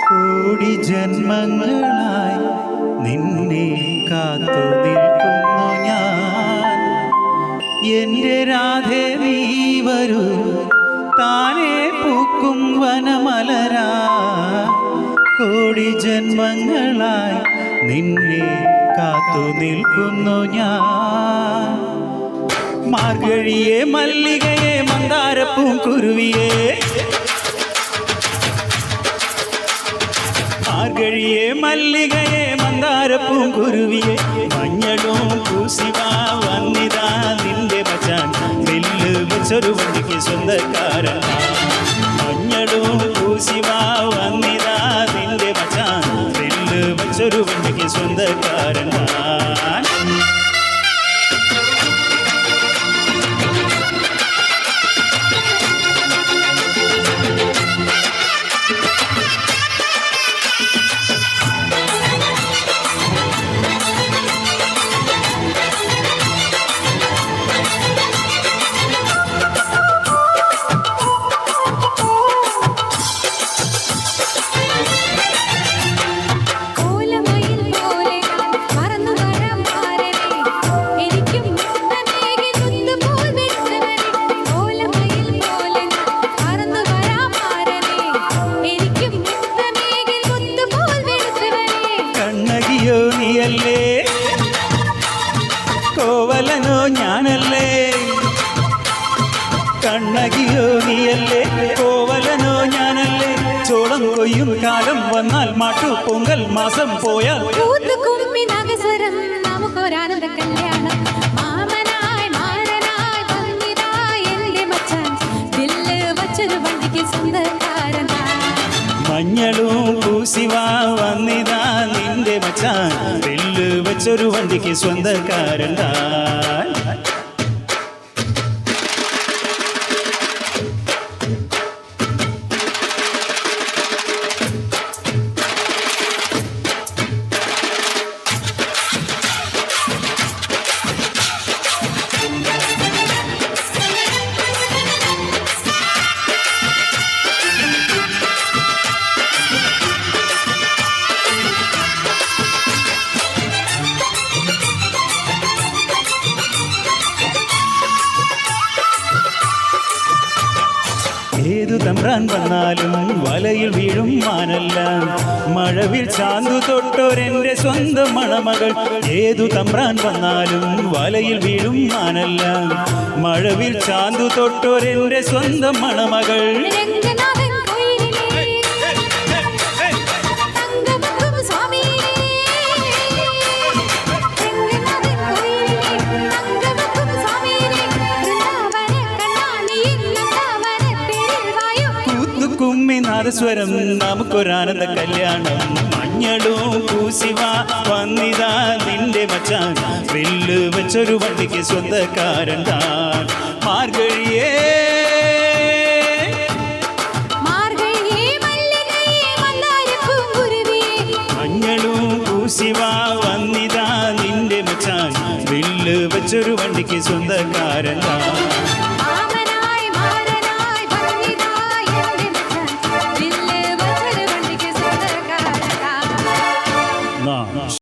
കോടി ജന്മങ്ങളായി നിന്നെ കാത്തു നിൽക്കുന്നു ഞാൻ. എൻ്റെ രാധേ നീ വരൂ, താനേ പൂക്കും വനമലരാ. കോടി ജന്മങ്ങളായി നിന്നെ കാത്തു നിൽക്കുന്നു ഞാൻ. മാർഗഴിയെ മല്ലികയെ മന്ദാരപ്പൂങ്കുരുവിയെ, മാർഗഴിയെ മല്ലികയെ മന്ദാരപ്പൂങ്കുരുവിയെ, മഞ്ഞളും പൂശിവാ വന്നിതാ നിന്റെ മച്ചാൻ. നെല്ല് വെച്ചൊരു വണ്ടിക്ക് സ്വന്തക്കാരൻ. മഞ്ഞളും പൂശിവാ വന്നിതാ നിന്റെ മച്ചാൻ. നെല്ല് വെച്ചൊരു വണ്ടിക്ക് സ്വന്തക്കാരൻ. നീയല്ലേ കോവലനോ ഞാനല്ലേ, കണ്ണകിയോ നീയല്ലേ കോവലനോ ഞാനല്ലേ. ചോളം കൊയ്യും കാലം വന്നാൽ മാട്ടു പൊങ്കൽ മാസം പോയാൽ നമുക്കൊരാനന്ദ കല്യാണം. മാമനായി മാരനായി വന്നിതായി എന്റെ മച്ചാൻ. ദില്ല് വച്ചൊരു വണ്ടിക്ക് സ്വന്തക്കാരൻ. മഞ്ഞളും പൂശിവാ വന്നിതാ നിന്റെ മച്ചാൻ. നെല്ല് വെച്ചൊരു വണ്ടിക്ക് സ്വന്തക്കാരൻ. ഏതു തമ്പ്രാൻ വന്നാലും വലയിൽ വീഴും മാനല്ല, മഴവിൽ ചാന്തു തൊട്ടോരെൻ്റെ സ്വന്തം മണമകൾ. ഏതു തമ്പ്രാൻ വന്നാലും വലയിൽ വീഴും മാനല്ല, മഴവിൽ ചാന്തു തൊട്ടോരെൻ്റെ സ്വന്തം മണമകൾ. കുമ്മിനാദസ്വരം നമുക്കൊരാനന്ദ കല്യാണം. മഞ്ഞളും പൂശിവാ വന്നിതാ നിന്റെ മച്ചാൻ. വെല്ല് വെച്ചൊരു വണ്ടിക്ക് സ്വന്തക്കാരൻ താൻ. മാർഗഴിയേ മഞ്ഞളും പൂശിവാ വന്നിതാ നിന്റെ മച്ചാൻ. വെല്ല് വെച്ചൊരു വണ്ടിക്ക് സ്വന്തക്കാരൻ താൻ.